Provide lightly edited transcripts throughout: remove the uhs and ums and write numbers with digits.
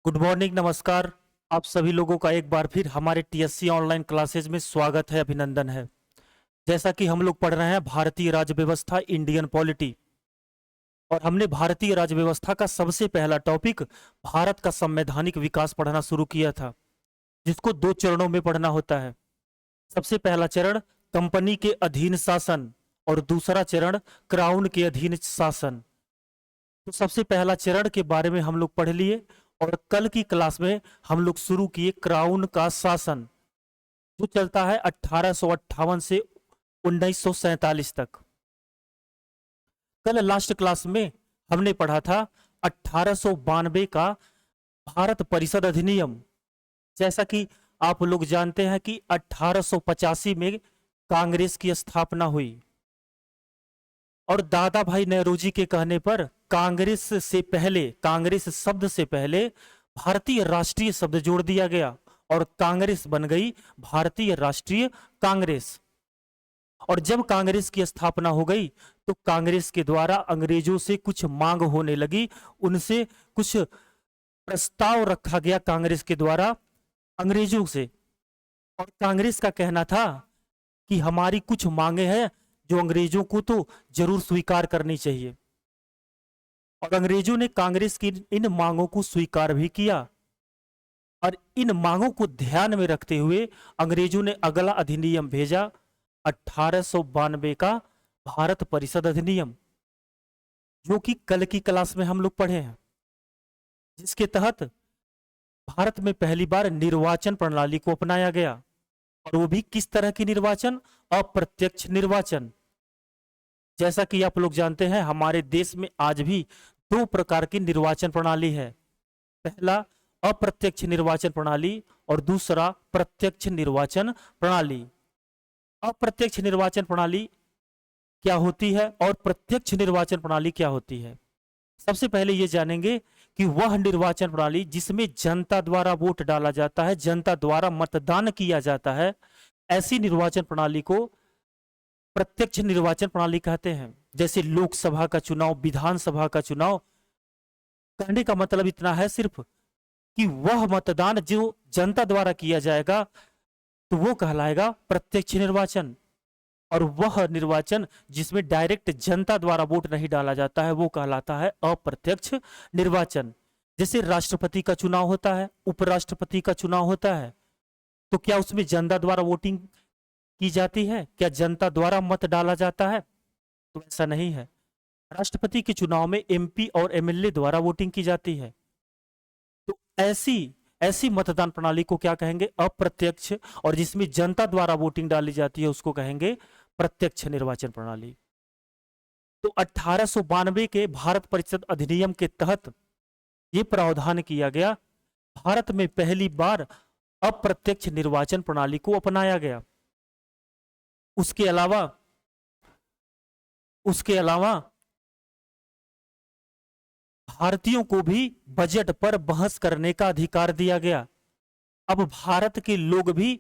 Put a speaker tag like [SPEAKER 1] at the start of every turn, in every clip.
[SPEAKER 1] Good morning, नमस्कार। आप सभी लोगों का एक बार फिर हमारे टीएससी ऑनलाइन क्लासेज में स्वागत है, अभिनंदन है। जैसा कि हम लोग पढ़ रहे हैं भारतीय राज्य व्यवस्था, इंडियन पॉलिटी, और हमने भारतीय राज्य व्यवस्था का सबसे पहला टॉपिक भारत का संवैधानिक विकास पढ़ना शुरू किया था, जिसको 2 चरणों में पढ़ना होता है। सबसे पहला चरण कंपनी के अधीन शासन और दूसरा चरण क्राउन के अधीन शासन। तो सबसे पहला चरण के बारे में हम लोग पढ़ लिए, और कल की क्लास में हम लोग शुरू किए क्राउन का शासन, जो चलता है 1858 से 1947 तक। कल लास्ट क्लास में हमने पढ़ा था 1892 का भारत परिषद अधिनियम। जैसा कि आप लोग जानते हैं कि 1885 में कांग्रेस की स्थापना हुई, और दादा भाई नेहरूजी के कहने पर कांग्रेस शब्द से पहले भारतीय राष्ट्रीय शब्द जोड़ दिया गया और कांग्रेस बन गई भारतीय राष्ट्रीय कांग्रेस। और जब कांग्रेस की स्थापना हो गई तो कांग्रेस के द्वारा अंग्रेजों से कुछ मांग होने लगी, उनसे कुछ प्रस्ताव रखा गया कांग्रेस के द्वारा अंग्रेजों से। और कांग्रेस का कहना था कि हमारी कुछ मांगे हैं जो अंग्रेजों को तो जरूर स्वीकार करनी चाहिए, और अंग्रेजों ने कांग्रेस की इन मांगों को स्वीकार भी किया। और इन मांगों को ध्यान में रखते हुए अंग्रेजों ने अगला अधिनियम भेजा, 1892 का भारत परिषद अधिनियम, जो कि कल की क्लास में हम लोग पढ़े हैं, जिसके तहत भारत में पहली बार निर्वाचन प्रणाली को अपनाया गया। और वो भी किस तरह की निर्वाचन? अप्रत्यक्ष निर्वाचन। जैसा कि आप लोग जानते हैं, हमारे देश में आज भी 2 प्रकार की निर्वाचन प्रणाली है। पहला अप्रत्यक्ष निर्वाचन प्रणाली और दूसरा प्रत्यक्ष निर्वाचन प्रणाली। अप्रत्यक्ष निर्वाचन प्रणाली क्या होती है और प्रत्यक्ष निर्वाचन प्रणाली क्या होती है? सबसे पहले ये जानेंगे कि वह निर्वाचन प्रणाली जिसमें जनता द्वारा वोट डाला जाता है, जनता द्वारा मतदान किया जाता है, ऐसी निर्वाचन प्रणाली को प्रत्यक्ष निर्वाचन प्रणाली कहते हैं। जैसे लोकसभा का चुनाव, विधानसभा का चुनाव। कहने का मतलब इतना है सिर्फ कि वह मतदान जो जनता द्वारा किया जाएगा तो वो कहलाएगा प्रत्यक्ष निर्वाचन, और वह निर्वाचन जिसमें डायरेक्ट जनता द्वारा वोट नहीं डाला जाता है वो कहलाता है अप्रत्यक्ष निर्वाचन। जैसे राष्ट्रपति का चुनाव होता है, उपराष्ट्रपति का चुनाव होता है, तो क्या उसमें जनता द्वारा वोटिंग की जाती है? क्या जनता द्वारा मत डाला जाता है? तो ऐसा नहीं है। राष्ट्रपति के चुनाव में एमपी और एमएलए द्वारा वोटिंग की जाती है। तो ऐसी ऐसी मतदान प्रणाली को क्या कहेंगे? अप्रत्यक्ष। और जिसमें जनता द्वारा वोटिंग डाली जाती है उसको कहेंगे प्रत्यक्ष निर्वाचन प्रणाली। तो 1892 के भारत परिषद अधिनियम के तहत यह प्रावधान किया गया, भारत में पहली बार अप्रत्यक्ष निर्वाचन प्रणाली को अपनाया गया। उसके अलावा भारतीयों को भी बजट पर बहस करने का अधिकार दिया गया। अब भारत के लोग भी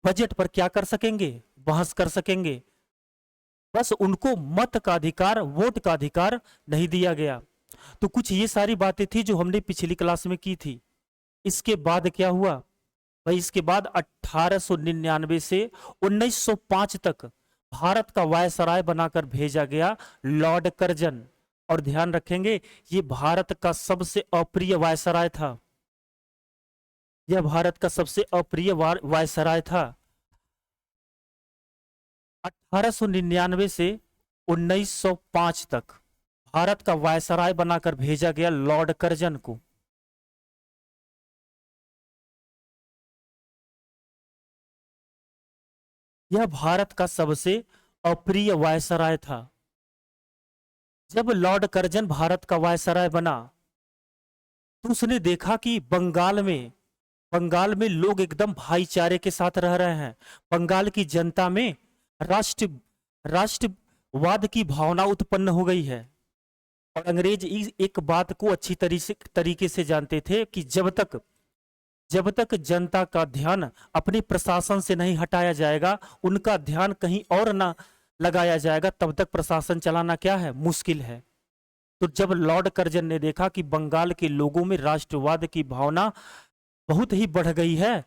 [SPEAKER 1] बजट पर क्या कर सकेंगे? बहस कर सकेंगे। बस उनको मत का अधिकार, वोट का अधिकार नहीं दिया गया। तो कुछ ये सारी बातें थी जो हमने पिछली क्लास में की थी। इसके बाद क्या हुआ भाई? इसके बाद 1899 से 1905 तक भारत का वायसराय बनाकर भेजा गया लॉर्ड कर्जन। और ध्यान रखेंगे, ये भारत का सबसे अप्रिय वायसराय था। यह भारत का सबसे अप्रिय वायसराय था। 1899 से 1905 तक भारत का वायसराय बनाकर भेजा गया लॉर्ड कर्जन को। यह भारत का सबसे अप्रिय वायसराय था। जब लॉर्ड कर्जन भारत का वायसराय बना तो उसने देखा कि बंगाल में लोग एकदम भाईचारे के साथ रह रहे हैं। बंगाल की जनता में राष्ट्र राष्ट्रवाद की भावना उत्पन्न हो गई है। और अंग्रेज एक बात को अच्छी तरीके से जानते थे कि जब तक जनता का ध्यान अपने प्रशासन से नहीं हटाया जाएगा, उनका ध्यान कहीं और ना लगाया जाएगा, तब तक प्रशासन चलाना क्या है? मुश्किल है। तो जब लॉर्ड कर्जन ने देखा कि बंगाल के लोगों में राष्ट्रवाद की भावना बहुत ही बढ़ गई है,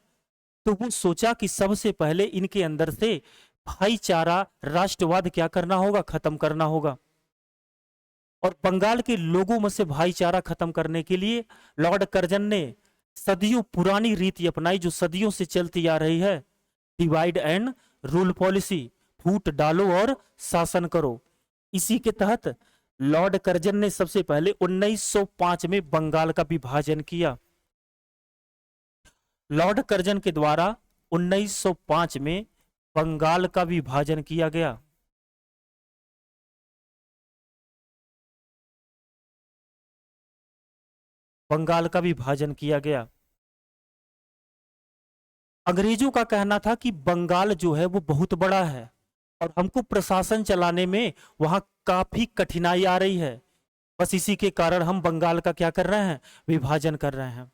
[SPEAKER 1] तो वो सोचा कि सबसे पहले इनके अंदर से भाईचारा राष्ट्रवाद क्या करना होगा, खत्म करना होगा। और बंगाल के लोगों में से भाईचारा खत्म करने के लिए लॉर्ड कर्जन ने सदियों पुरानी रीति अपनाई, जो सदियों से चलती आ रही है, डिवाइड एंड रूल पॉलिसी, फूट डालो और शासन करो। इसी के तहत लॉर्ड कर्जन ने सबसे पहले 1905 में बंगाल का विभाजन किया। लॉर्ड कर्जन के द्वारा 1905 में बंगाल का विभाजन किया गया। बंगाल का विभाजन किया गया। अंग्रेजों का कहना था कि बंगाल जो है वो बहुत बड़ा है और हमको प्रशासन चलाने में वहां काफी कठिनाई आ रही है, बस इसी के कारण हम बंगाल का क्या कर रहे हैं, विभाजन कर रहे हैं।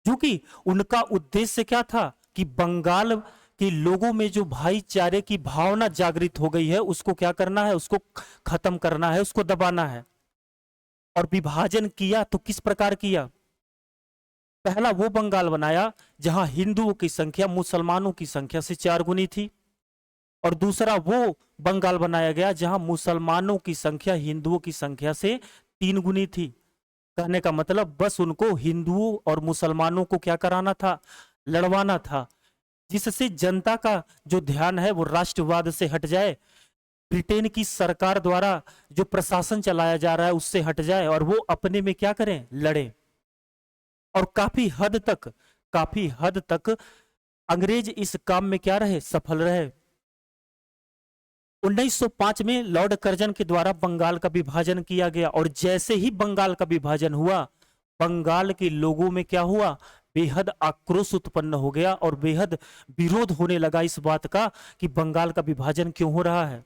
[SPEAKER 1] क्योंकि उनका उद्देश्य क्या था कि बंगाल के लोगों में जो भाईचारे की भावना जागृत हो गई है उसको क्या करना है, उसको खत्म करना है, उसको दबाना है। और विभाजन किया तो किस प्रकार किया? पहला वो बंगाल बनाया जहां हिंदुओं की संख्या मुसलमानों की संख्या से 4 गुनी थी, और दूसरा वो बंगाल बनाया गया जहां मुसलमानों की संख्या हिंदुओं की संख्या से 3 गुनी थी। कहने का मतलब बस उनको हिंदुओं और मुसलमानों को क्या कराना था, लड़वाना था, जिससे जनता का जो ध्यान है वो राष्ट्रवाद से हट जाए, ब्रिटेन की सरकार द्वारा जो प्रशासन चलाया जा रहा है उससे हट जाए और वो अपने में क्या करें, लड़े। और काफी हद तक अंग्रेज इस काम में क्या रहे, सफल रहे। 1905 में लॉर्ड कर्जन के द्वारा बंगाल का विभाजन किया गया, और जैसे ही बंगाल का विभाजन हुआ, बंगाल के लोगों में क्या हुआ, बेहद आक्रोश उत्पन्न हो गया और बेहद विरोध होने लगा इस बात का कि बंगाल का विभाजन क्यों हो रहा है।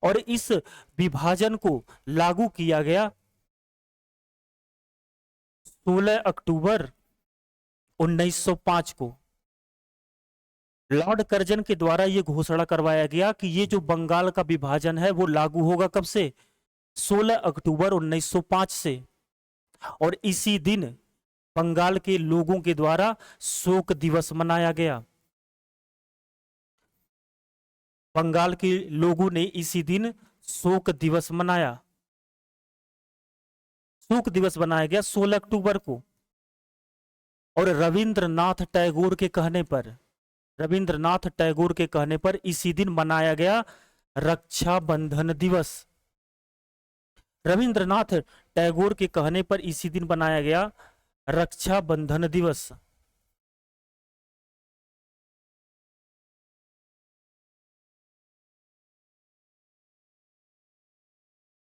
[SPEAKER 1] और इस विभाजन को लागू किया गया 16 अक्टूबर 1905 को। लॉर्ड कर्जन के द्वारा यह घोषणा करवाया गया कि ये जो बंगाल का विभाजन है वो लागू होगा कब से, 16 अक्टूबर 1905 से। और इसी दिन बंगाल के लोगों के द्वारा शोक दिवस मनाया गया। बंगाल के लोगों ने इसी दिन शोक दिवस मनाया। शोक दिवस मनाया गया 16 अक्टूबर को। और रविंद्रनाथ टैगोर के कहने पर इसी दिन मनाया गया रक्षाबंधन दिवस। रविंद्रनाथ टैगोर के कहने पर इसी दिन बनाया गया रक्षाबंधन दिवस।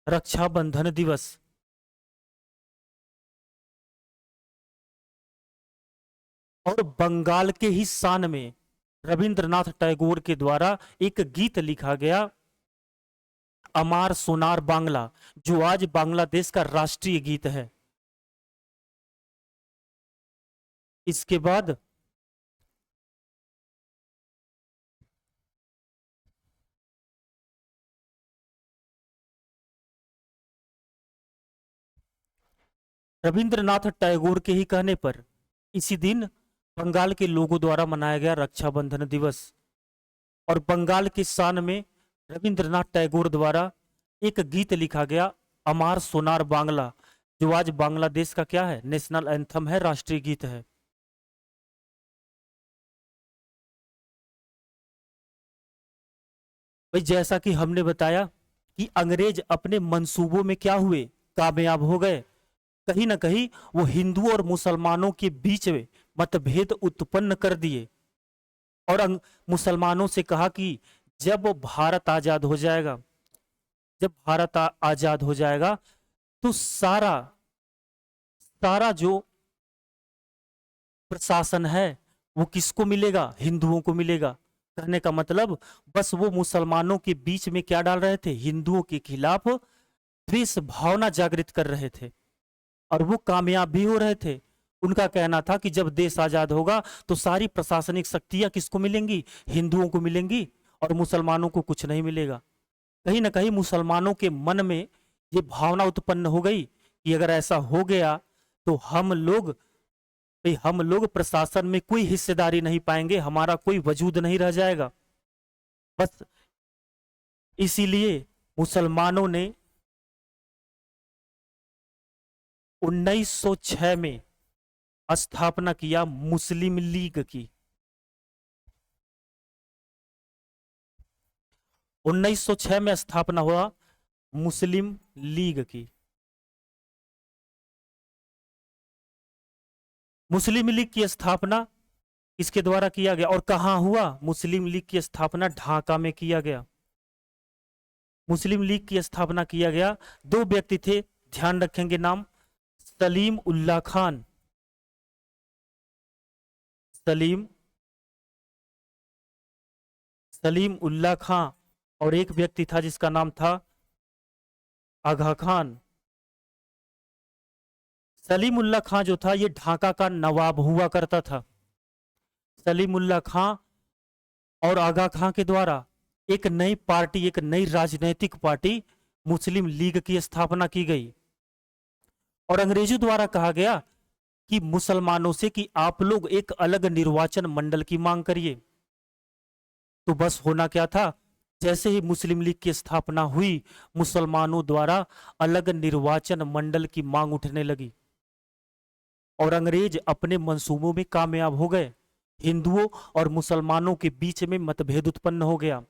[SPEAKER 1] रक्षाबंधन दिवस। और बंगाल के ही शान में रविंद्रनाथ टैगोर के द्वारा एक गीत लिखा गया, अमार सोनार बांग्ला, जो आज बांग्लादेश का राष्ट्रीय गीत है। इसके बाद रविंद्रनाथ टैगोर के ही कहने पर इसी दिन बंगाल के लोगों द्वारा मनाया गया रक्षाबंधन दिवस। और बंगाल के शान में रविंद्रनाथ टैगोर द्वारा एक गीत लिखा गया, अमार सोनार बांग्ला, जो आज बांग्लादेश का क्या है, नेशनल एंथम है, राष्ट्रीय गीत है। भाई जैसा कि हमने बताया कि अंग्रेज अपने मंसूबों में क्या हुए, कामयाब हो गए। कहीं ना कहीं वो हिंदुओं और मुसलमानों के बीच में मतभेद उत्पन्न कर दिए और मुसलमानों से कहा कि जब भारत आजाद हो जाएगा, आजाद हो जाएगा तो सारा जो प्रशासन है वो किसको मिलेगा, हिंदुओं को मिलेगा। कहने का मतलब बस वो मुसलमानों के बीच में क्या डाल रहे थे, हिंदुओं के खिलाफ द्वेष भावना जागृत कर रहे थे, और वो कामयाब भी हो रहे थे। उनका कहना था कि जब देश आजाद होगा तो सारी प्रशासनिक शक्तियां किसको मिलेंगी, हिंदुओं को मिलेंगी, और मुसलमानों को कुछ नहीं मिलेगा। कहीं ना कहीं मुसलमानों के मन में ये भावना उत्पन्न हो गई कि अगर ऐसा हो गया तो हम लोग प्रशासन में कोई हिस्सेदारी नहीं पाएंगे, हमारा कोई वजूद नहीं रह जाएगा। बस इसीलिए मुसलमानों ने 1906 में स्थापना किया मुस्लिम लीग की। 1906 में स्थापना हुआ मुस्लिम लीग की। मुस्लिम लीग की स्थापना किसके द्वारा किया गया और कहां हुआ? मुस्लिम लीग की स्थापना ढाका में किया गया। मुस्लिम लीग की स्थापना किया गया, दो व्यक्ति थे, ध्यान रखेंगे नाम, सलीम उल्लाह खान, सलीम उल्लाह खां, और एक व्यक्ति था जिसका नाम था आगा खान। सलीम उल्लाह खां जो था ये ढाका का नवाब हुआ करता था। सलीम उल्लाह खां और आगा खां के द्वारा एक नई पार्टी, एक नई राजनीतिक पार्टी मुस्लिम लीग की स्थापना की गई और अंग्रेजों द्वारा कहा गया कि मुसलमानों से कि आप लोग एक अलग निर्वाचन मंडल की मांग करिए। तो बस होना क्या था, जैसे ही मुस्लिम लीग की स्थापना हुई, मुसलमानों द्वारा अलग निर्वाचन मंडल की मांग उठने लगी और अंग्रेज अपने मंसूबों में कामयाब हो गए। हिंदुओं और मुसलमानों के बीच में मतभेद उत्पन्न हो गया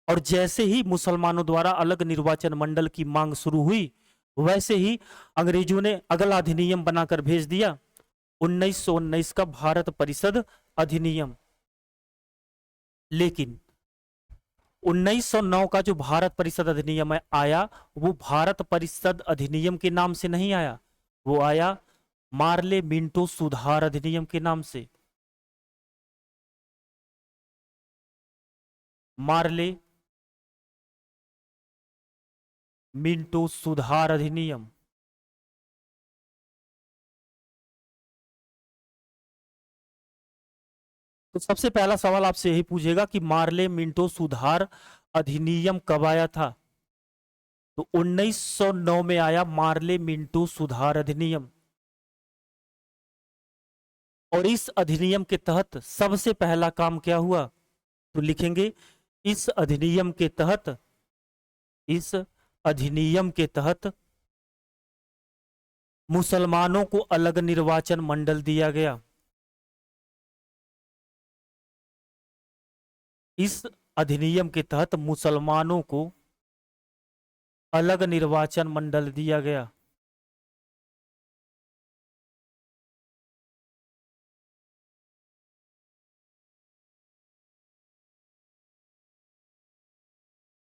[SPEAKER 1] और जैसे ही मुसलमानों द्वारा अलग निर्वाचन मंडल की मांग शुरू हुई, वैसे ही अंग्रेजों ने अगला अधिनियम बनाकर भेज दिया, 1919 का भारत परिषद अधिनियम। लेकिन 1909 का जो भारत परिषद अधिनियम आया, वो भारत परिषद अधिनियम के नाम से नहीं आया, वो आया मार्ले मिंटो सुधार अधिनियम के नाम से। मार्ले मिंटो सुधार अधिनियम। तो सबसे पहला सवाल आपसे यही पूछेगा कि मार्ले मिंटो सुधार अधिनियम कब आया था? तो 1909 में आया मार्ले मिंटो सुधार अधिनियम। और इस अधिनियम के तहत सबसे पहला काम क्या हुआ? तो लिखेंगे इस अधिनियम के तहत, इस अधिनियम के तहत मुसलमानों को अलग निर्वाचन मंडल दिया गया। इस अधिनियम के तहत मुसलमानों को अलग निर्वाचन मंडल दिया गया।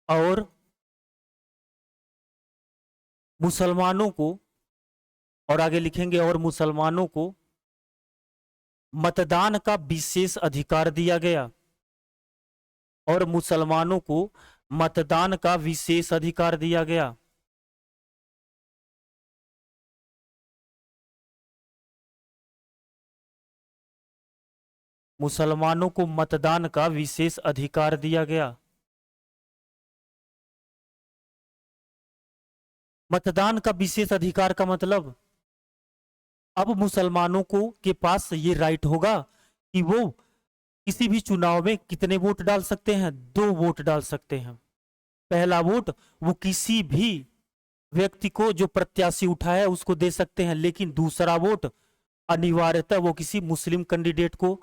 [SPEAKER 1] और मुसलमानों को, और आगे लिखेंगे, और मुसलमानों को मतदान का विशेष अधिकार दिया गया। और मुसलमानों को मतदान का विशेष अधिकार दिया गया। मुसलमानों को मतदान का विशेष अधिकार दिया गया। मतदान का विशेष अधिकार का मतलब, अब मुसलमानों को के पास ये राइट होगा कि वो किसी भी चुनाव में कितने वोट डाल सकते हैं? 2 वोट डाल सकते हैं। पहला वोट वो किसी भी व्यक्ति को जो प्रत्याशी उठा है उसको दे सकते हैं, लेकिन दूसरा वोट अनिवार्यतः वो किसी मुस्लिम कैंडिडेट को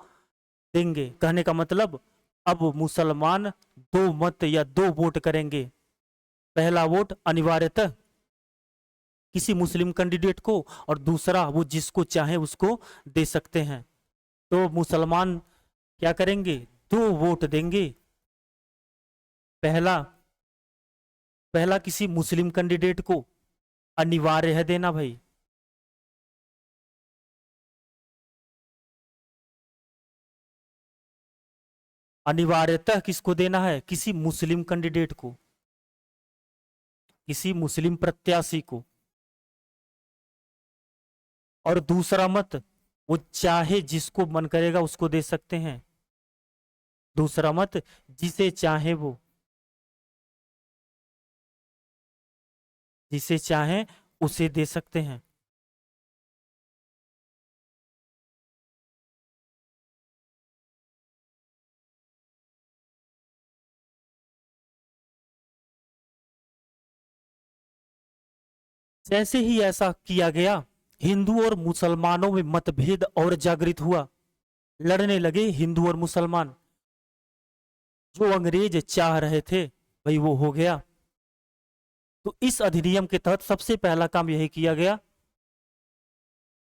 [SPEAKER 1] देंगे। कहने का मतलब अब मुसलमान 2 मत या 2 वोट करेंगे। पहला वोट अनिवार्यतः किसी मुस्लिम कैंडिडेट को और दूसरा वो जिसको चाहे उसको दे सकते हैं। तो मुसलमान क्या करेंगे? 2 वोट देंगे। पहला किसी मुस्लिम कैंडिडेट को, अनिवार्य है देना भाई। अनिवार्यतः किसको देना है? किसी मुस्लिम कैंडिडेट को, किसी मुस्लिम प्रत्याशी को। और दूसरा मत वो चाहे जिसको मन करेगा उसको दे सकते हैं। दूसरा मत जिसे चाहे वो। जिसे चाहें उसे दे सकते हैं। जैसे ही ऐसा किया गया, हिंदू और मुसलमानों में मतभेद और जागृत हुआ। लड़ने लगे हिंदू और मुसलमान। जो अंग्रेज चाह रहे थे भाई वो हो गया। तो इस अधिनियम के तहत सबसे पहला काम यही किया गया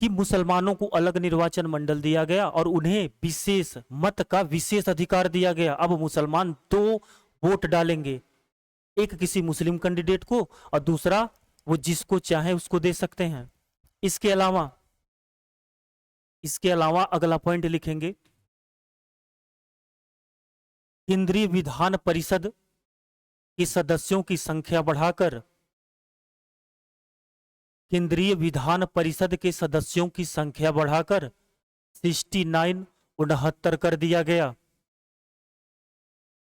[SPEAKER 1] कि मुसलमानों को अलग निर्वाचन मंडल दिया गया और उन्हें विशेष मत का विशेष अधिकार दिया गया। अब मुसलमान दो वोट डालेंगे, एक किसी मुस्लिम कैंडिडेट को और दूसरा वो जिसको चाहे उसको दे सकते हैं। इसके अलावा अगला पॉइंट लिखेंगे, केंद्रीय विधान परिषद के सदस्यों की संख्या बढ़ाकर केंद्रीय विधान परिषद के सदस्यों की संख्या बढ़ाकर 69 कर दिया गया।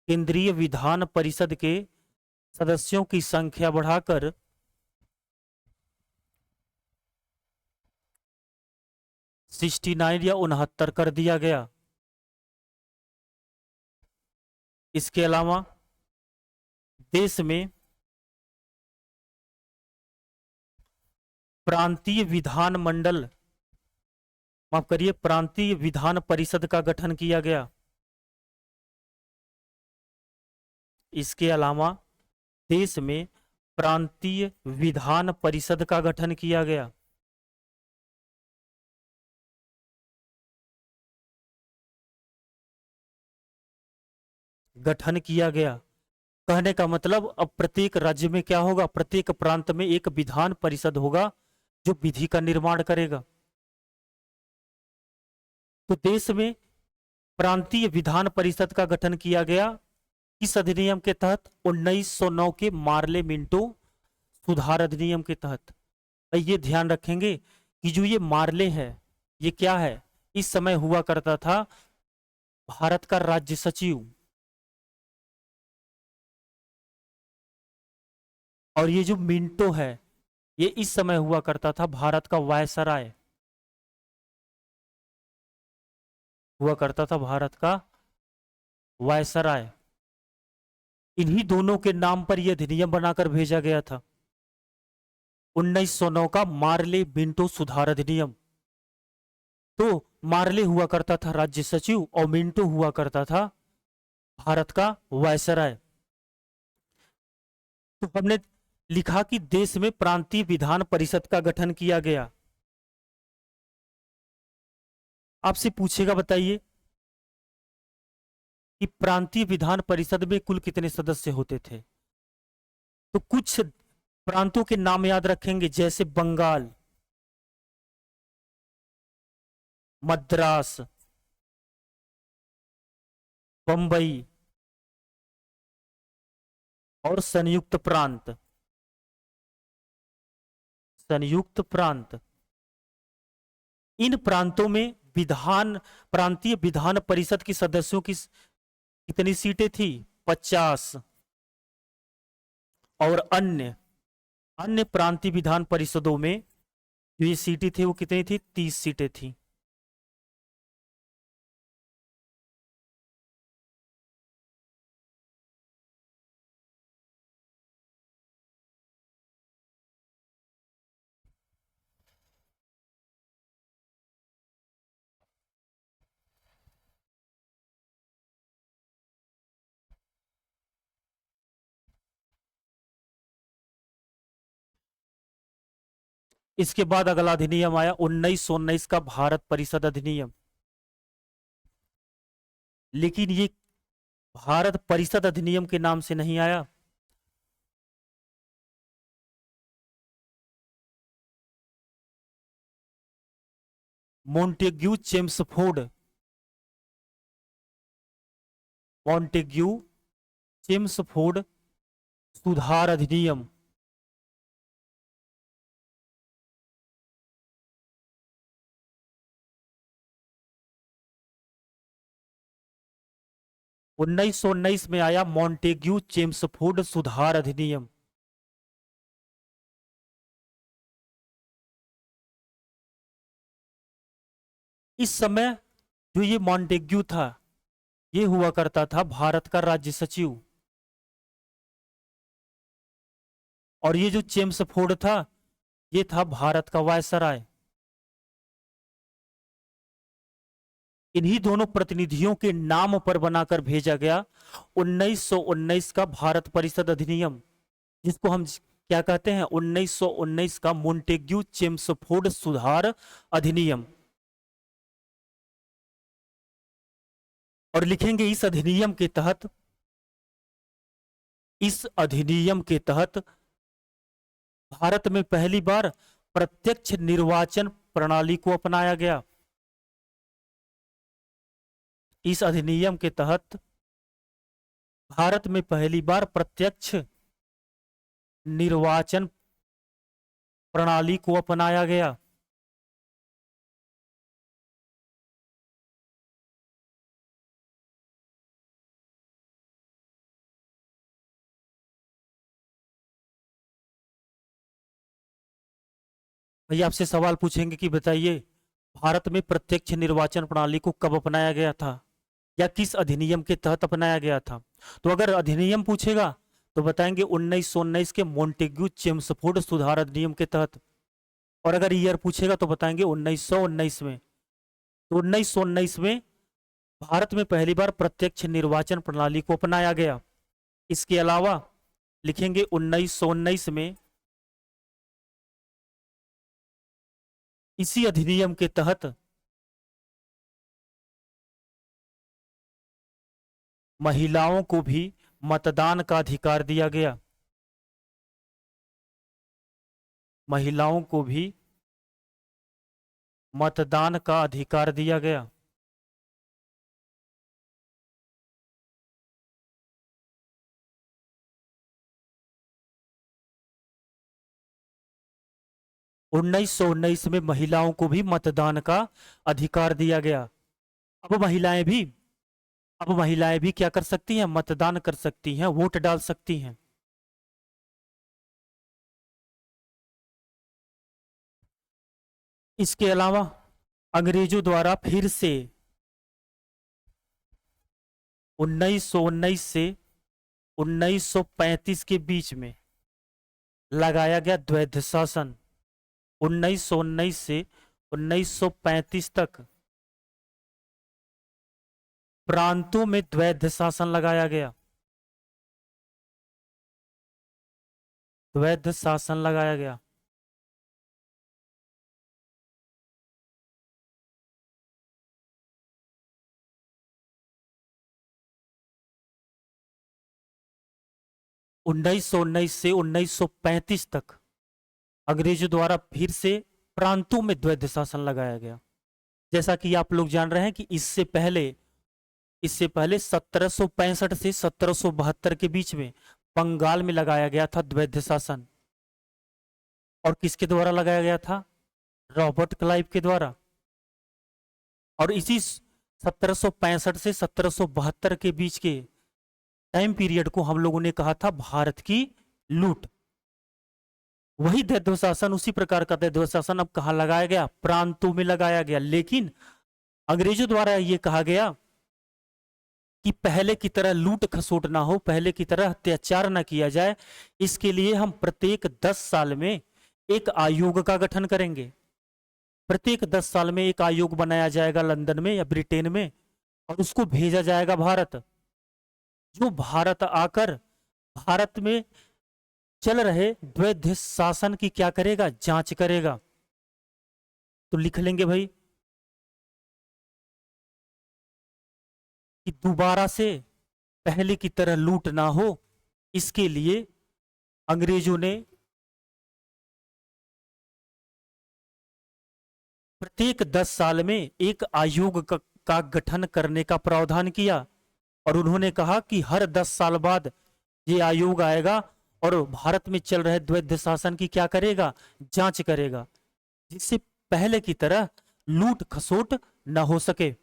[SPEAKER 1] केंद्रीय विधान परिषद के सदस्यों की संख्या बढ़ाकर 69 या 69 कर दिया गया। इसके अलावा देश में प्रांतीय विधान मंडल, माफ करिए, प्रांतीय विधान परिषद का गठन किया गया। इसके अलावा देश में प्रांतीय विधान परिषद का गठन किया गया। गठन किया गया कहने का मतलब अब प्रत्येक राज्य में क्या होगा, प्रत्येक प्रांत में एक विधान परिषद होगा जो विधि का निर्माण करेगा। तो देश में प्रांतीय विधान परिषद का गठन किया गया किस अधिनियम के तहत, 1909 के मार्ले मिंटो सुधार अधिनियम के तहत। ये ध्यान रखेंगे कि जो ये मार्ले है ये क्या है, इस समय हुआ करता था भारत का राज्य सचिव, और ये जो मिंटो है ये इस समय हुआ करता था भारत का वायसराय, हुआ करता था भारत का वायसराय। इन्हीं दोनों के नाम पर यह अधिनियम बनाकर भेजा गया था, 1909 का मार्ले मिंटो सुधार अधिनियम। तो मार्ले हुआ करता था राज्य सचिव और मिंटो हुआ करता था भारत का वायसराय। तो हमने लिखा कि देश में प्रांतीय विधान परिषद का गठन किया गया। आपसे पूछेगा बताइए कि प्रांतीय विधान परिषद में कुल कितने सदस्य होते थे। तो कुछ प्रांतों के नाम याद रखेंगे, जैसे बंगाल, मद्रास, बंबई और संयुक्त प्रांत। संयुक्त प्रांत, इन प्रांतों में प्रांतीय विधान परिषद के सदस्यों की कितनी सीटें थी, 50। और अन्य अन्य प्रांतीय विधान परिषदों में जो ये सीटें थी वो कितनी थी, 30 सीटें थी। इसके बाद अगला अधिनियम आया 1919 का भारत परिषद अधिनियम। लेकिन ये भारत परिषद अधिनियम के नाम से नहीं आया, मोंटेग्यू चेम्सफोर्ड मॉन्टेग्यू चेम्सफोर्ड सुधार अधिनियम। 1919 में आया मॉन्टेग्यू चेम्सफोर्ड सुधार अधिनियम। इस समय जो ये मॉन्टेग्यू था, ये हुआ करता था भारत का राज्य सचिव, और ये जो चेम्सफोर्ड था, ये था भारत का वायसराय। इन्हीं दोनों प्रतिनिधियों के नाम पर बनाकर भेजा गया 1919 का भारत परिषद अधिनियम, जिसको हम क्या कहते हैं, 1919 का मोंटेग्यू चेम्सफोर्ड सुधार अधिनियम। और लिखेंगे इस अधिनियम के तहत भारत में पहली बार प्रत्यक्ष निर्वाचन प्रणाली को अपनाया गया। इस अधिनियम के तहत भारत में पहली बार प्रत्यक्ष निर्वाचन प्रणाली को अपनाया गया। भैया आपसे सवाल पूछेंगे कि बताइए, भारत में प्रत्यक्ष निर्वाचन प्रणाली को कब अपनाया गया था, या किस अधिनियम के तहत अपनाया गया था। तो अगर अधिनियम पूछेगा तो बताएंगे 1919 के मोंटेग्यू चेम्सफोर्ड सुधार अधिनियम के तहत। और अगर ईयर पूछेगा तो बताएंगे 1919 में। तो 1919 में भारत में पहली बार प्रत्यक्ष निर्वाचन प्रणाली को अपनाया गया। इसके अलावा लिखेंगे 1919 में इसी अधिनियम के तहत महिलाओं को भी मतदान का अधिकार दिया गया। महिलाओं को भी मतदान का अधिकार दिया गया। उन्नीस में महिलाओं को भी मतदान का अधिकार दिया गया। अब महिलाएं भी अब महिलाएं भी क्या कर सकती हैं, मतदान कर सकती हैं, वोट डाल सकती हैं। इसके अलावा अंग्रेजों द्वारा फिर से 1919 से 1935 के बीच में लगाया गया द्वैध शासन। 1919 से 1935 तक प्रांतों में द्वैध शासन लगाया गया। द्वैध शासन लगाया गया। उन्नीस से 1935 तक अंग्रेजों द्वारा फिर से प्रांतों में द्वैध शासन लगाया गया। जैसा कि आप लोग जान रहे हैं कि इससे पहले 1765 से 1772 के बीच में बंगाल में लगाया गया था द्वैध शासन। और किसके द्वारा लगाया गया था, रॉबर्ट क्लाइव के द्वारा। और इसी 1765 से 1772 के बीच के टाइम पीरियड को हम लोगों ने कहा था भारत की लूट। वही द्वैध शासन, उसी प्रकार का द्वैध शासन अब कहाँ लगाया गया, प्रांतों में लगाया गया। लेकिन अंग्रेजों द्वारा यह कहा गया कि पहले की तरह लूट खसोट ना हो, पहले की तरह अत्याचार ना किया जाए। इसके लिए हम प्रत्येक 10 साल में एक आयोग का गठन करेंगे। प्रत्येक 10 साल में एक आयोग बनाया जाएगा लंदन में या ब्रिटेन में, और उसको भेजा जाएगा भारत। जो भारत आकर भारत में चल रहे द्वैध शासन की क्या करेगा, जांच करेगा। तो लिख लेंगे भाई कि दोबारा से पहले की तरह लूट ना हो, इसके लिए अंग्रेजों ने प्रत्येक 10 साल में एक आयोग का गठन करने का प्रावधान किया। और उन्होंने कहा कि हर 10 साल बाद ये आयोग आएगा और भारत में चल रहे द्वैध शासन की क्या करेगा, जांच करेगा, जिससे पहले की तरह लूट खसोट न हो सके।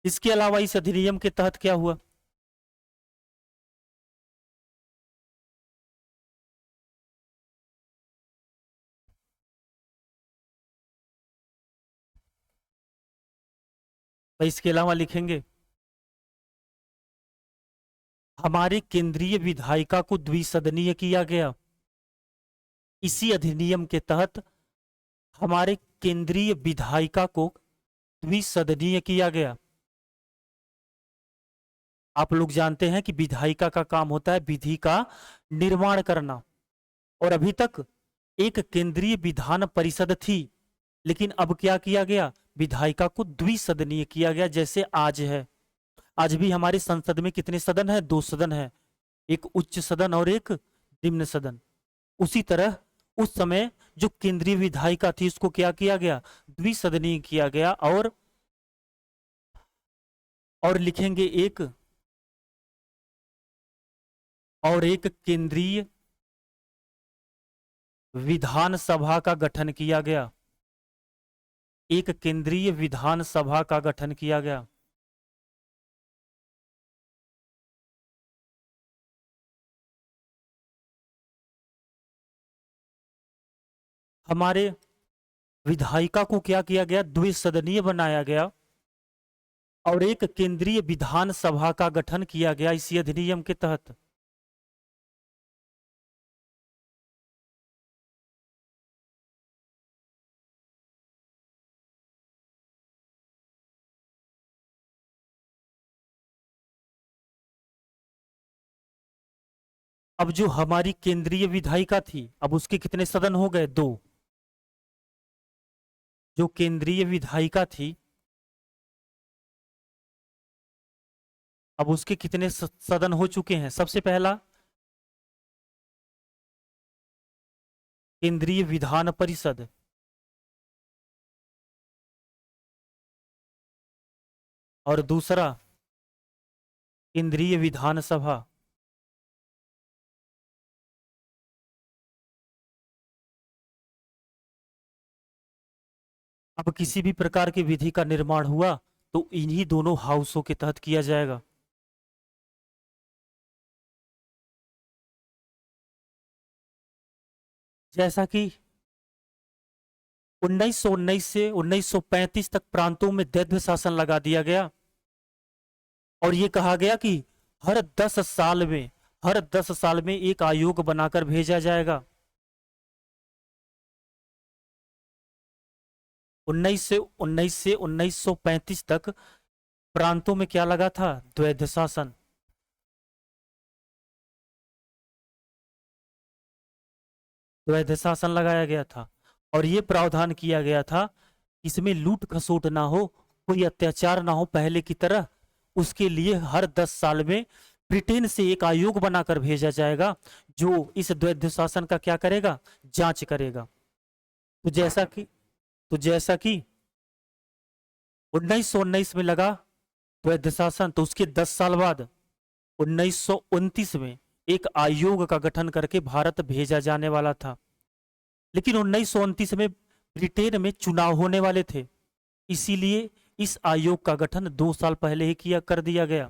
[SPEAKER 1] इसके अलावा इस अधिनियम के तहत क्या हुआ, तो इसके अलावा लिखेंगे हमारे केंद्रीय विधायिका को द्विसदनीय किया गया। इसी अधिनियम के तहत हमारे केंद्रीय विधायिका को द्विसदनीय किया गया। आप लोग जानते हैं कि विधायिका का काम होता है विधि का निर्माण करना, और अभी तक एक केंद्रीय विधान परिषद थी, लेकिन अब क्या किया गया, विधायिका को द्विसदनीय किया गया। जैसे आज है, आज भी हमारी संसद में कितने सदन है, दो सदन है, एक उच्च सदन और एक निम्न सदन। उसी तरह उस समय जो केंद्रीय विधायिका थी उसको क्या किया गया, द्विसदनीय किया गया। और लिखेंगे एक केंद्रीय विधानसभा का गठन किया गया। एक केंद्रीय विधानसभा का गठन किया गया। हमारे विधायिका को क्या किया गया, द्विसदनीय बनाया गया, और एक केंद्रीय विधानसभा का गठन किया गया इसी अधिनियम के तहत। अब जो हमारी केंद्रीय विधायिका थी, अब उसके कितने सदन हो गए, दो। जो केंद्रीय विधायिका थी अब उसके कितने सदन हो चुके हैं। सबसे पहला केंद्रीय विधान परिषद, और दूसरा केंद्रीय विधानसभा। अब किसी भी प्रकार की विधि का निर्माण हुआ तो इन्हीं दोनों हाउसों के तहत किया जाएगा। जैसा कि 1919 से 1935 तक प्रांतों में दैध्य शासन लगा दिया गया, और ये कहा गया कि हर 10 साल में एक आयोग बनाकर भेजा जाएगा। 1919 से 1935 तक प्रांतों में क्या लगा था, द्वैध शासन। द्वैध शासन लगाया गया था, और ये प्रावधान किया गया था इसमें लूट खसोट ना हो, कोई अत्याचार ना हो पहले की तरह। उसके लिए हर 10 साल में ब्रिटेन से एक आयोग बनाकर भेजा जाएगा जो इस द्वैध शासन का क्या करेगा, जांच करेगा। तो जैसा कि 1919 में लगा द्वैध शासन, तो उसके 10 साल बाद 1929 में एक आयोग का गठन करके भारत भेजा जाने वाला था। लेकिन 1929 में ब्रिटेन में चुनाव होने वाले थे, इसीलिए इस आयोग का गठन 2 साल पहले ही कर दिया गया।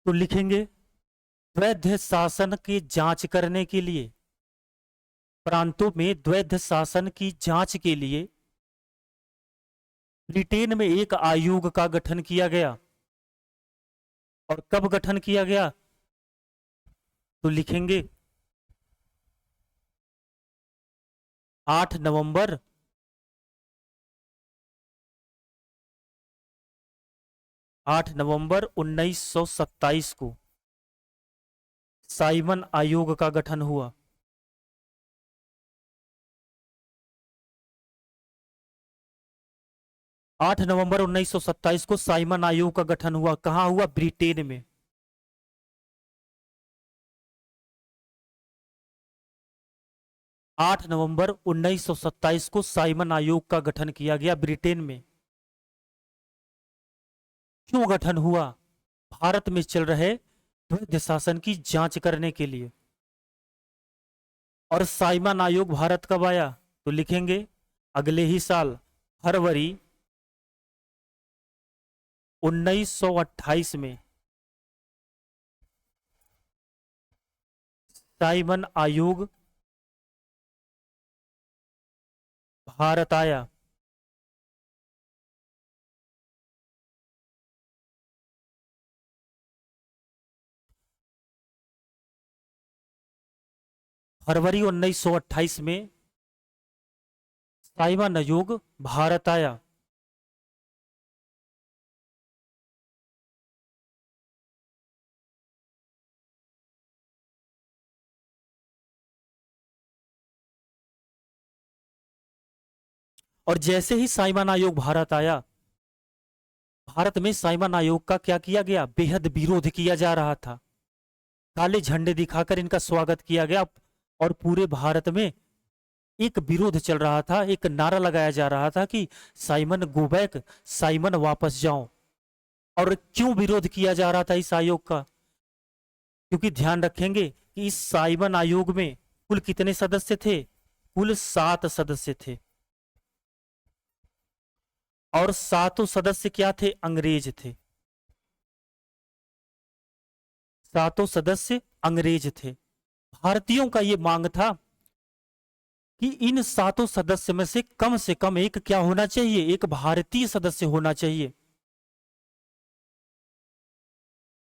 [SPEAKER 1] तो लिखेंगे द्वैध शासन की जांच करने के लिए, प्रांतों में द्वैध शासन की जांच के लिए ब्रिटेन में एक आयोग का गठन किया गया। और कब गठन किया गया, तो लिखेंगे 8 नवंबर 1927 को साइमन आयोग का गठन हुआ। 8 नवंबर 1927 को साइमन आयोग का गठन हुआ। कहां हुआ, ब्रिटेन में। 8 नवंबर 1927 को साइमन आयोग का गठन किया गया ब्रिटेन में। क्यों गठन हुआ, भारत में चल रहे द्वैध शासन की जांच करने के लिए। और साइमन आयोग भारत कब आया, तो लिखेंगे अगले ही साल फरवरी 1928 में साइमन आयोग भारत आया। फरवरी 1928 में साइमन आयोग भारत आया। और जैसे ही साइमन आयोग भारत आया, भारत में साइमन आयोग का क्या किया गया, बेहद विरोध किया जा रहा था। काले झंडे दिखाकर इनका स्वागत किया गया और पूरे भारत में एक विरोध चल रहा था, एक नारा लगाया जा रहा था कि साइमन गो बैक, साइमन वापस जाओ। और क्यों विरोध किया जा रहा था इस आयोग का? क्योंकि ध्यान रखेंगे कि इस साइमन आयोग में कुल कितने सदस्य थे? कुल 7 सदस्य थे। और 7 सदस्य क्या थे? अंग्रेज थे। 7 सदस्य अंग्रेज थे। भारतीयों का यह मांग था कि इन 7 सदस्य में से कम एक क्या होना चाहिए? एक भारतीय सदस्य होना चाहिए।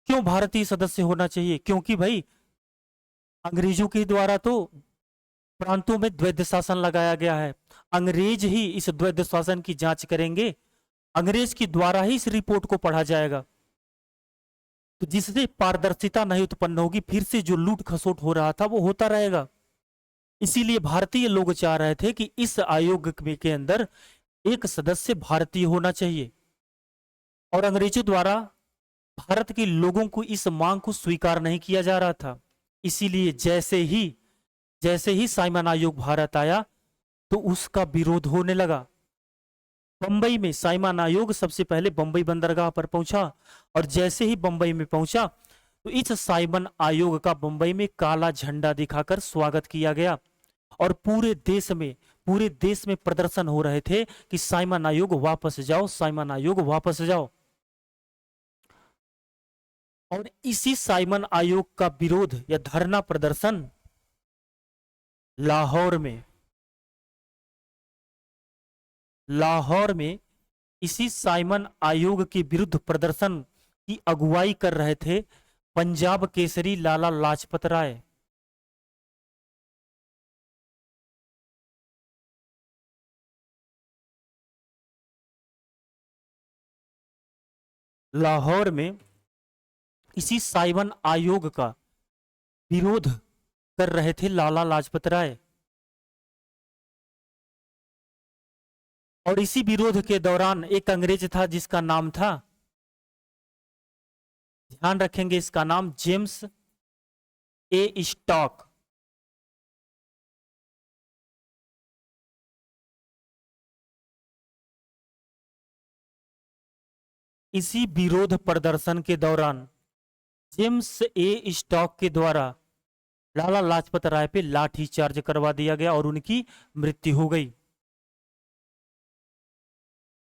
[SPEAKER 1] क्यों भारतीय सदस्य होना चाहिए? क्योंकि भाई अंग्रेजों के द्वारा तो प्रांतों में द्वैध शासन लगाया गया है। अंग्रेज ही इस द्वैध शासन की जांच करेंगे, अंग्रेज के द्वारा ही इस रिपोर्ट को पढ़ा जाएगा। तो जिससे पारदर्शिता नहीं उत्पन्न होगी, फिर से जो लूट खसोट हो रहा था वो होता रहेगा। इसीलिए भारतीय लोग चाह रहे थे कि इस आयोग के अंदर एक सदस्य भारतीय होना चाहिए। और अंग्रेजों द्वारा भारत के लोगों को इस मांग को स्वीकार नहीं किया जा रहा था। इसीलिए जैसे ही साइमन आयोग भारत आया तो उसका विरोध होने लगा। बंबई में साइमन आयोग सबसे पहले बंबई बंदरगाह पर पहुंचा और जैसे ही बंबई में पहुंचा तो इस साइमन आयोग का बंबई में काला झंडा दिखाकर स्वागत किया गया। और पूरे देश में प्रदर्शन हो रहे थे कि साइमन आयोग वापस जाओ, साइमन आयोग वापस जाओ। और इसी साइमन आयोग का विरोध या धरना प्रदर्शन लाहौर में इसी साइमन आयोग के विरुद्ध प्रदर्शन की अगुवाई कर रहे थे पंजाब केसरी लाला लाजपत राय। लाहौर में इसी साइमन आयोग का विरोध कर रहे थे लाला लाजपत राय। और इसी विरोध के दौरान एक अंग्रेज था जिसका नाम था, ध्यान रखेंगे इसका नाम, जेम्स ए स्टॉक। इसी विरोध प्रदर्शन के दौरान जेम्स ए स्टॉक के द्वारा लाला लाजपत राय पे लाठी चार्ज करवा दिया गया और उनकी मृत्यु हो गई।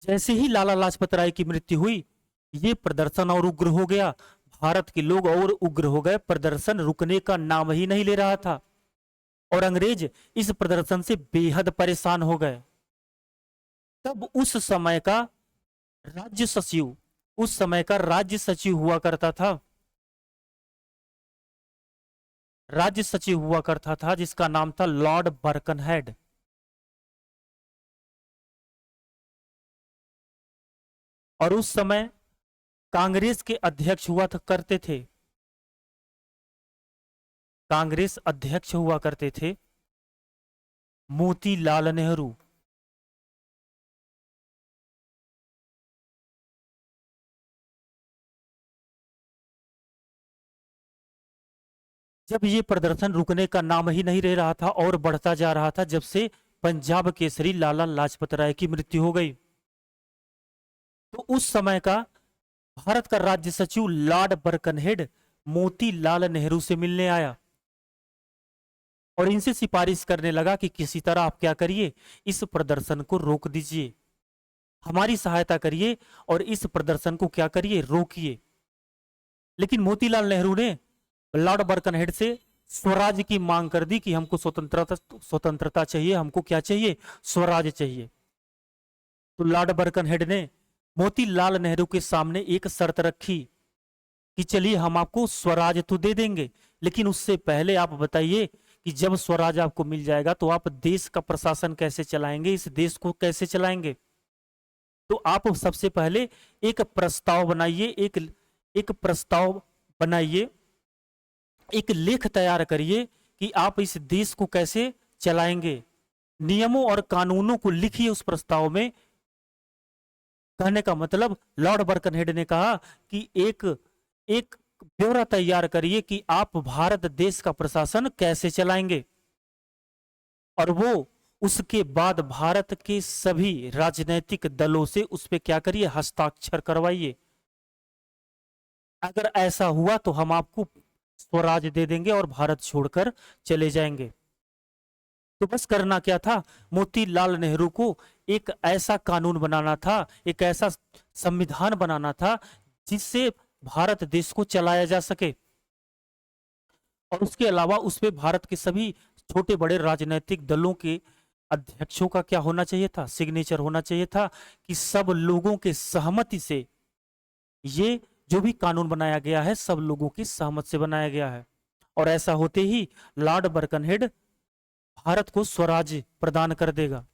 [SPEAKER 1] जैसे ही लाला लाजपत राय की मृत्यु हुई, ये प्रदर्शन और उग्र हो गया। भारत के लोग और उग्र हो गए, प्रदर्शन रुकने का नाम ही नहीं ले रहा था और अंग्रेज इस प्रदर्शन से बेहद परेशान हो गए। तब उस समय का राज्य सचिव हुआ करता था, जिसका नाम था लॉर्ड बर्कनहेड। और उस समय कांग्रेस के अध्यक्ष हुआ करते थे मोतीलाल नेहरू। जब ये प्रदर्शन रुकने का नाम ही नहीं ले रहा था और बढ़ता जा रहा था, जब से पंजाब केसरी लाला लाजपत राय की मृत्यु हो गई, तो उस समय का भारत का राज्य सचिव लॉर्ड बर्कनहेड मोतीलाल नेहरू से मिलने आया और इनसे सिफारिश करने लगा कि किसी तरह आप क्या करिए, इस प्रदर्शन को रोक दीजिए, हमारी सहायता करिए और इस प्रदर्शन को क्या करिए, रोकिए। लेकिन मोतीलाल नेहरू ने लॉर्ड बर्कनहेड से स्वराज की मांग कर दी कि हमको स्वतंत्रता स्वतंत्रता चाहिए, हमको क्या चाहिए, स्वराज चाहिए। तो लॉर्ड बर्कनहेड ने मोतीलाल नेहरू के सामने एक शर्त रखी कि चलिए हम आपको स्वराज तो दे देंगे, लेकिन उससे पहले आप बताइए कि जब स्वराज आपको मिल जाएगा तो आप देश का प्रशासन कैसे चलाएंगे, इस देश को कैसे चलाएंगे। तो आप सबसे पहले एक प्रस्ताव बनाइए, एक प्रस्ताव बनाइए, एक लेख तैयार करिए कि आप इस देश को कैसे चलाएंगे। नियमों और कानूनों को लिखिए उस प्रस्ताव में। कहने का मतलब लॉर्ड बर्कनहेड ने कहा कि एक एक ब्यौरा तैयार करिए कि आप भारत देश का प्रशासन कैसे चलाएंगे, और वो उसके बाद भारत के सभी राजनीतिक दलों से उस पर क्या करिए, हस्ताक्षर करवाइए। अगर ऐसा हुआ तो हम आपको स्वराज दे देंगे और भारत छोड़कर चले जाएंगे। तो बस करना क्या था, मोतीलाल नेहरू को एक ऐसा कानून बनाना था, एक ऐसा संविधान बनाना था जिससे भारत देश को चलाया जा सके। और उसके अलावा उस पे भारत के सभी छोटे बड़े राजनीतिक दलों के अध्यक्षों का क्या होना चाहिए था, सिग्नेचर होना चाहिए था, कि सब लोगों के सहमति से ये जो भी कानून बनाया गया है सब लोगों की सहमति से बनाया गया है। और ऐसा होते ही लॉर्ड बर्कनहेड भारत को स्वराज प्रदान कर देगा।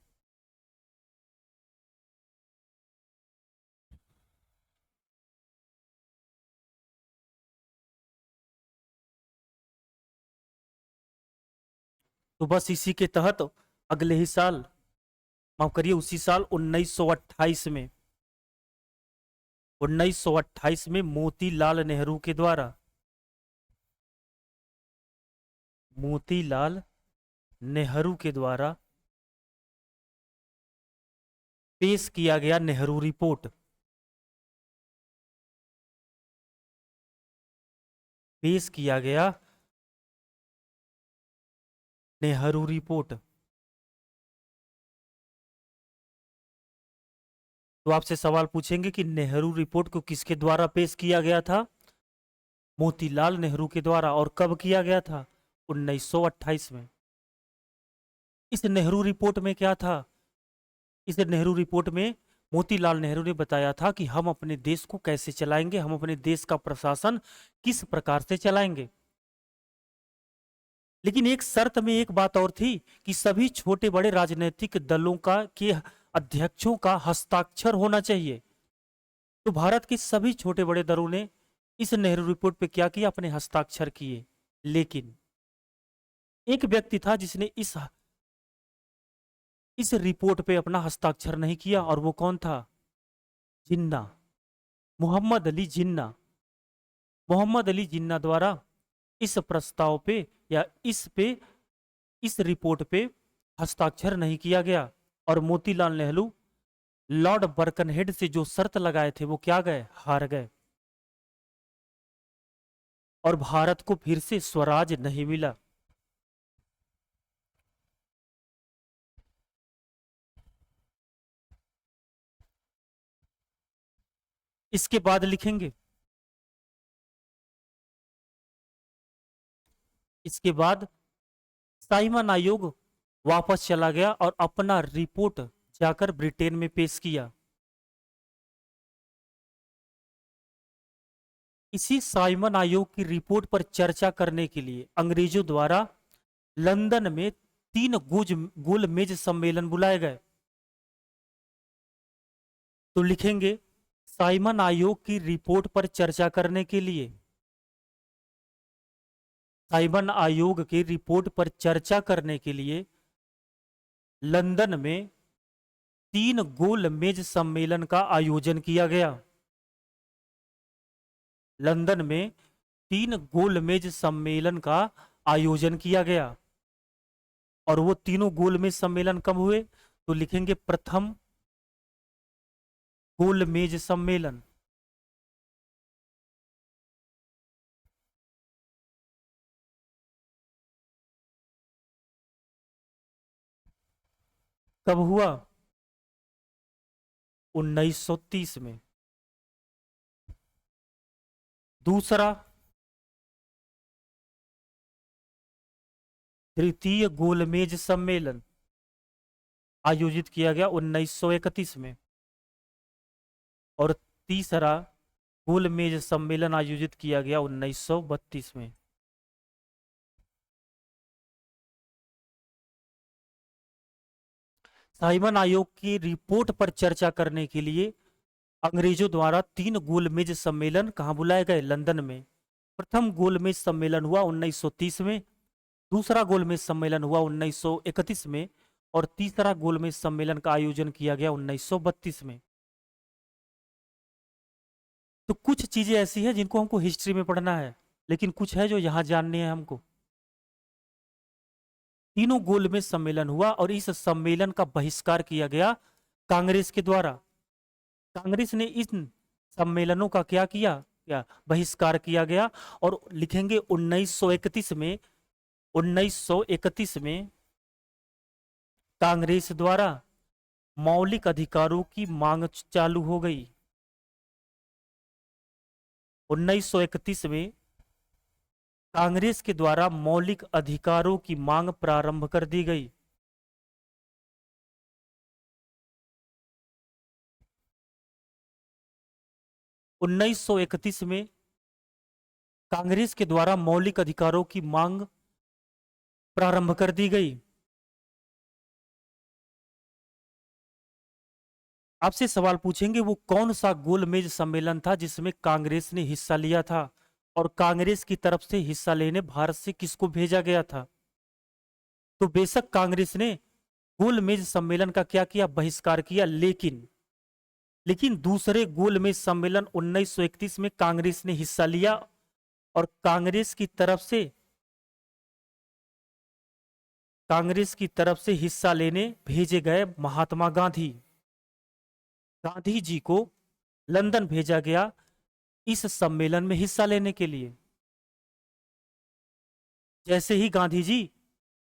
[SPEAKER 1] तो बस इसी के तहत अगले ही साल, माफ करिए उसी साल 1928 में, 1928 में मोतीलाल नेहरू के द्वारा, मोतीलाल नेहरू के द्वारा पेश किया गया नेहरू रिपोर्ट, पेश किया गया नेहरू रिपोर्ट। तो आपसे सवाल पूछेंगे कि नेहरू रिपोर्ट को किसके द्वारा पेश किया गया था, मोतीलाल नेहरू के द्वारा। और कब किया गया था, 1928 में। इस नेहरू रिपोर्ट में क्या था, इस नेहरू रिपोर्ट में मोतीलाल नेहरू ने बताया था कि हम अपने देश को कैसे चलाएंगे, हम अपने देश का प्रशासन किस प्रकार से चलाएंगे। लेकिन एक शर्त में एक बात और थी कि सभी छोटे बड़े राजनीतिक दलों का के अध्यक्षों का हस्ताक्षर होना चाहिए। तो भारत के सभी छोटे बड़े दलों ने इस नेहरू रिपोर्ट पे क्या किया, अपने हस्ताक्षर किए। लेकिन एक व्यक्ति था जिसने इस रिपोर्ट पे अपना हस्ताक्षर नहीं किया, और वो कौन था, जिन्ना, मोहम्मद अली जिन्ना। मोहम्मद अली जिन्ना द्वारा इस प्रस्ताव पे या इस रिपोर्ट पे हस्ताक्षर नहीं किया गया। और मोतीलाल नेहरू लॉर्ड बर्कनहेड से जो शर्त लगाए थे वो क्या गए, हार गए, और भारत को फिर से स्वराज नहीं मिला। इसके बाद लिखेंगे, इसके बाद साइमन आयोग वापस चला गया और अपना रिपोर्ट जाकर ब्रिटेन में पेश किया। इसी साइमन आयोग की रिपोर्ट पर चर्चा करने के लिए अंग्रेजों द्वारा लंदन में 3 गोल मेज सम्मेलन बुलाए गए। तो लिखेंगे, साइमन आयोग की रिपोर्ट पर चर्चा करने के लिए, साइमन आयोग की रिपोर्ट पर चर्चा करने के लिए लंदन में 3 गोल मेज सम्मेलन का आयोजन किया गया। लंदन में 3 गोल मेज सम्मेलन का आयोजन किया गया। और वो तीनों गोल मेज सम्मेलन कब हुए, तो लिखेंगे प्रथम गोल मेज सम्मेलन, कब हुआ, 1930 में। दूसरा तृतीय गोलमेज सम्मेलन आयोजित किया गया 1931 में, और तीसरा गोलमेज सम्मेलन आयोजित किया गया 1932 में। साइमन आयोग की रिपोर्ट पर चर्चा करने के लिए अंग्रेजों द्वारा 3 गोलमेज सम्मेलन कहां बुलाए गए? लंदन में। प्रथम गोलमेज सम्मेलन हुआ 1930 में, दूसरा गोलमेज सम्मेलन हुआ 1931 में, और तीसरा गोलमेज सम्मेलन का आयोजन किया गया 1932 में। तो कुछ चीजें ऐसी हैं जिनको हमको हिस्ट्री में पढ़ना है, लेकिन कुछ है जो यहां जाननी है हमको। तीनों गोलमेज सम्मेलन हुआ और इस सम्मेलन का बहिष्कार किया गया कांग्रेस के द्वारा। कांग्रेस ने इन सम्मेलनों का क्या किया? क्या बहिष्कार किया गया। और लिखेंगे 1931 में, 1931 में कांग्रेस द्वारा मौलिक अधिकारों की मांग चालू हो गई। 1931 में कांग्रेस के द्वारा मौलिक अधिकारों की मांग प्रारंभ कर दी गई। उन्नीस सौ 31 में कांग्रेस के द्वारा मौलिक अधिकारों की मांग प्रारंभ कर दी गई। आपसे सवाल पूछेंगे वो कौन सा गोलमेज सम्मेलन था जिसमें कांग्रेस ने हिस्सा लिया था, और कांग्रेस की तरफ से हिस्सा लेने भारत से किसको भेजा गया था? तो बेशक कांग्रेस ने गोलमेज सम्मेलन का क्या किया? बहिष्कार किया, लेकिन दूसरे गोलमेज सम्मेलन 1931 में कांग्रेस ने हिस्सा लिया, और कांग्रेस की तरफ से हिस्सा लेने भेजे गए महात्मा गांधी जी को लंदन भेजा गया इस सम्मेलन में हिस्सा लेने के लिए। जैसे ही गांधी जी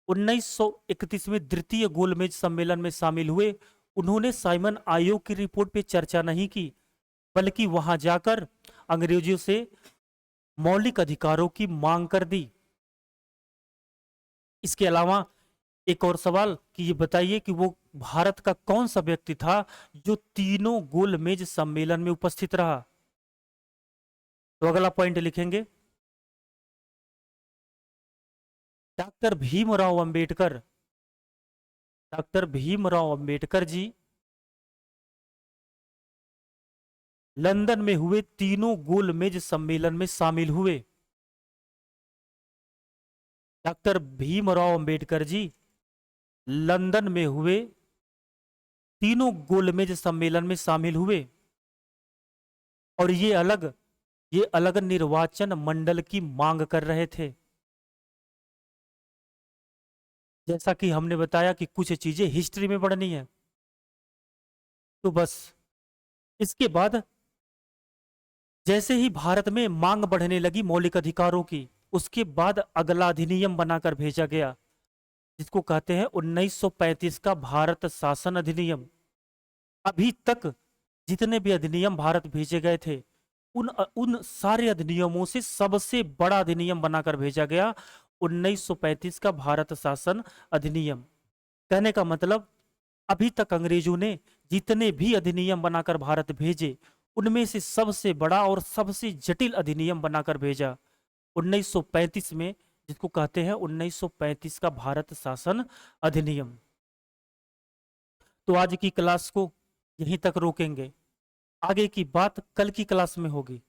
[SPEAKER 1] 1931 में द्वितीय गोलमेज सम्मेलन में शामिल हुए, उन्होंने साइमन आयोग की रिपोर्ट पे चर्चा नहीं की, बल्कि वहां जाकर अंग्रेजों से मौलिक अधिकारों की मांग कर दी। इसके अलावा एक और सवाल कि ये बताइए कि वो भारत का कौन सा व्यक्ति था जो तीनों गोलमेज सम्मेलन में उपस्थित रहा? तो अगला पॉइंट लिखेंगे doctor Bhimrao Ambedkar. Doctor Bhimrao Ambedkar ji London में हुए तीनों गोलमेज सम्मेलन में शामिल हुए। डॉक्टर भीमराव अंबेडकर जी लंदन में हुए तीनों गोलमेज सम्मेलन में शामिल हुए, और ये अलग निर्वाचन मंडल की मांग कर रहे थे। जैसा कि हमने बताया कि कुछ चीजें हिस्ट्री में पढ़नी है। तो बस इसके बाद जैसे ही भारत में मांग बढ़ने लगी मौलिक अधिकारों की, उसके बाद अगला अधिनियम बनाकर भेजा गया जिसको कहते हैं 1935 का भारत शासन अधिनियम। अभी तक जितने भी अधिनियम भारत भेजे गए थे, उन सारे अधिनियमों से सबसे बड़ा अधिनियम बनाकर भेजा गया 1935 का भारत शासन अधिनियम। कहने का मतलब अभी तक अंग्रेजों ने जितने भी अधिनियम बनाकर भारत भेजे, उनमें से सबसे बड़ा और सबसे जटिल अधिनियम बनाकर भेजा 1935 में, जिसको कहते हैं 1935 का भारत शासन अधिनियम। तो आज की क्लास को यहीं तक रोकेंगे, आगे की बात कल की क्लास में होगी।